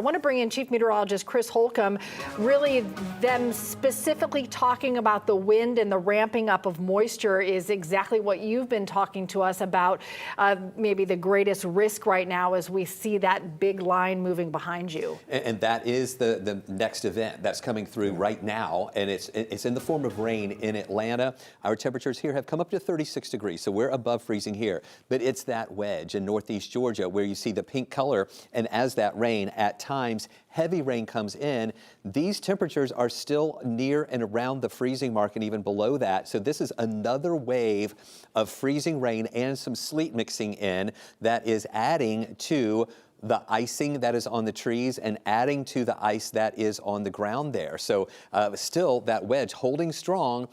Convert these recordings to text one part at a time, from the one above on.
I want to bring in Chief Meteorologist Chris Holcomb, really them specifically talking about the wind and the ramping up of moisture is exactly what you've been talking to us about, maybe the greatest risk right now as we see that big line moving behind you. And that is the next event that's coming through right now, and it's in the form of rain in Atlanta. Our temperatures here have come up to 36 degrees, so we're above freezing here. But it's that wedge in northeast Georgia where you see the pink color, and as that rain at times heavy rain comes in, these temperatures are still near and around the freezing mark and even below that. So this is another wave of freezing rain and some sleet mixing in that is adding to the icing that is on the trees and adding to the ice that is on the ground there. So still that wedge holding strong.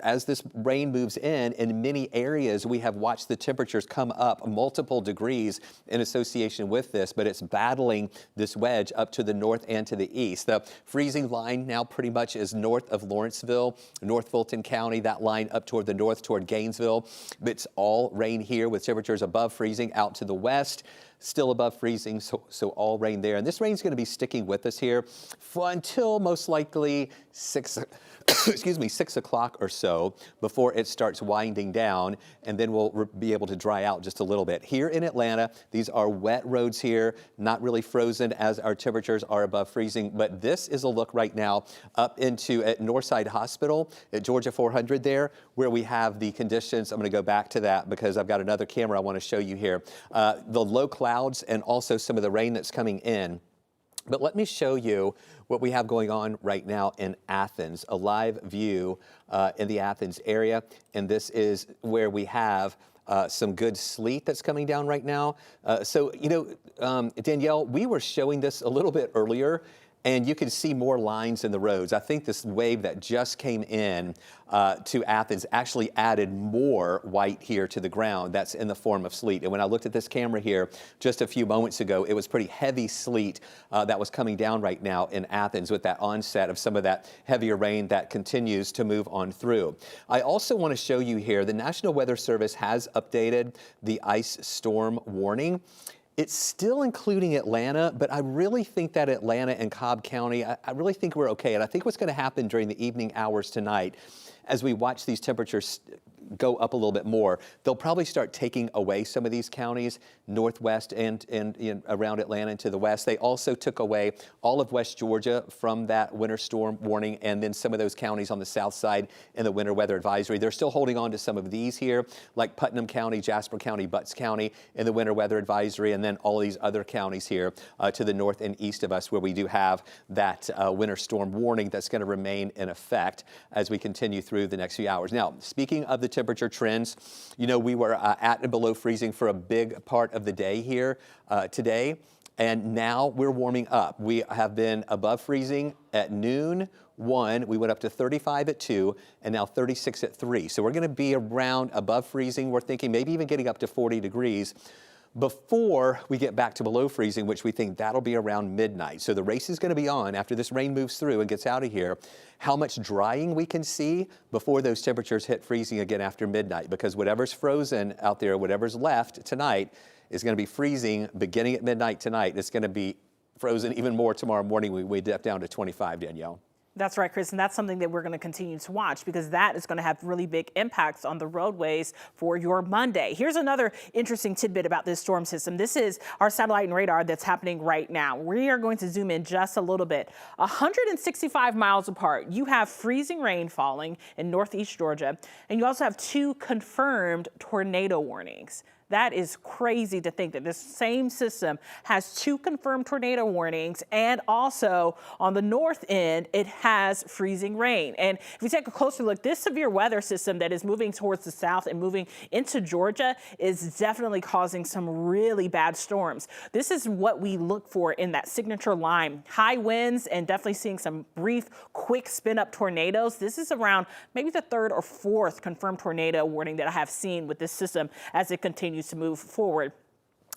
As this rain moves in many areas, we have watched the temperatures come up multiple degrees in association with this, but it's battling this wedge up to the north and to the east. The freezing line now pretty much is north of Lawrenceville, North Fulton County, that line up toward the north toward Gainesville. It's all rain here with temperatures above freezing out to the west. Still above freezing, so all rain there. And this rain's going to be sticking with us here until most likely 6 o'clock or so before it starts winding down, and then we'll be able to dry out just a little bit. Here in Atlanta, these are wet roads here, not really frozen as our temperatures are above freezing, but this is a look right now up into at Northside Hospital at Georgia 400 there, where we have the conditions. I'm going to go back to that because I've got another camera I want to show you here. The low clouds and also some of the rain that's coming in. But let me show you what we have going on right now in Athens, a live view in the Athens area. And this is where we have some good sleet that's coming down right now. Danielle, we were showing this a little bit earlier, and you can see more lines in the roads. I think this wave that just came in to Athens actually added more white here to the ground. That's in the form of sleet. And when I looked at this camera here just a few moments ago, it was pretty heavy sleet that was coming down right now in Athens with that onset of some of that heavier rain that continues to move on through. I also want to show you here, the National Weather Service has updated the ice storm warning. It's still including Atlanta, but I really think that Atlanta and Cobb County, I really think we're okay. And I think what's going to happen during the evening hours tonight, as we watch these temperatures go up a little bit more, they'll probably start taking away some of these counties, northwest and around Atlanta and to the west. They also took away all of West Georgia from that winter storm warning, and then some of those counties on the south side in the winter weather advisory. They're still holding on to some of these here, like Putnam County, Jasper County, Butts County in the winter weather advisory, and then all these other counties here to the north and east of us where we do have that winter storm warning that's going to remain in effect as we continue through the next few hours. Now, speaking of the temperature trends, we were at and below freezing for a big part of the day here today, and now we're warming up. We have been above freezing at noon, 1, we went up to 35 at 2, and now 36 at 3. So we're going to be around above freezing. We're thinking maybe even getting up to 40 degrees before we get back to below freezing, which we think that'll be around midnight. So the race is going to be on after this rain moves through and gets out of here, how much drying we can see before those temperatures hit freezing again after midnight, because whatever's frozen out there, whatever's left tonight is going to be freezing beginning at midnight tonight. It's going to be frozen even more tomorrow morning. We dip down to 25, Danielle. That's right, Chris, and that's something that we're going to continue to watch because that is going to have really big impacts on the roadways for your Monday. Here's another interesting tidbit about this storm system. This is our satellite and radar that's happening right now. We are going to zoom in just a little bit. 165 miles apart, you have freezing rain falling in northeast Georgia, and you also have 2 confirmed tornado warnings. That is crazy to think that this same system has 2 confirmed tornado warnings, and also on the north end, it has freezing rain. And if we take a closer look, this severe weather system that is moving towards the south and moving into Georgia is definitely causing some really bad storms. This is what we look for in that signature line. High winds and definitely seeing some brief, quick spin up tornadoes. This is around maybe the 3rd or 4th confirmed tornado warning that I have seen with this system as it continues to move forward.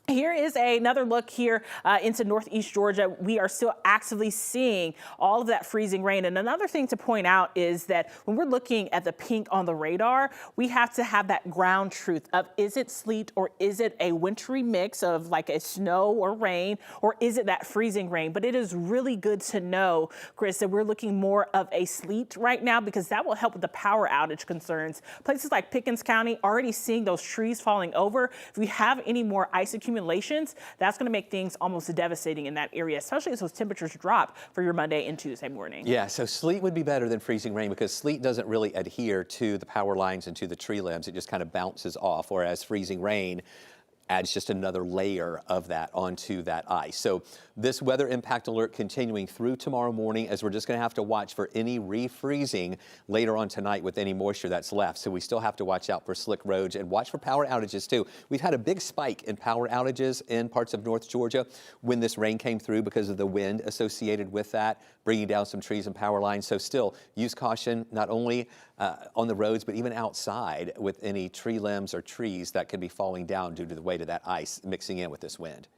Here is another look here into northeast Georgia. We are still actively seeing all of that freezing rain. And another thing to point out is that when we're looking at the pink on the radar, we have to have that ground truth of, is it sleet or is it a wintry mix of like a snow or rain, or is it that freezing rain? But it is really good to know, Chris, that we're looking more of a sleet right now, because that will help with the power outage concerns. Places like Pickens County already seeing those trees falling over. If we have any more ice accumulations, that's going to make things almost devastating in that area, especially as those temperatures drop for your Monday and Tuesday morning. Yeah, so sleet would be better than freezing rain because sleet doesn't really adhere to the power lines and to the tree limbs. It just kind of bounces off, whereas freezing rain adds just another layer of that onto that ice. So this weather impact alert continuing through tomorrow morning, as we're just going to have to watch for any refreezing later on tonight with any moisture that's left. So we still have to watch out for slick roads and watch for power outages too. We've had a big spike in power outages in parts of North Georgia when this rain came through because of the wind associated with that, bringing down some trees and power lines. So still use caution, not only on the roads, but even outside with any tree limbs or trees that could be falling down due to the weight of that ice mixing in with this wind.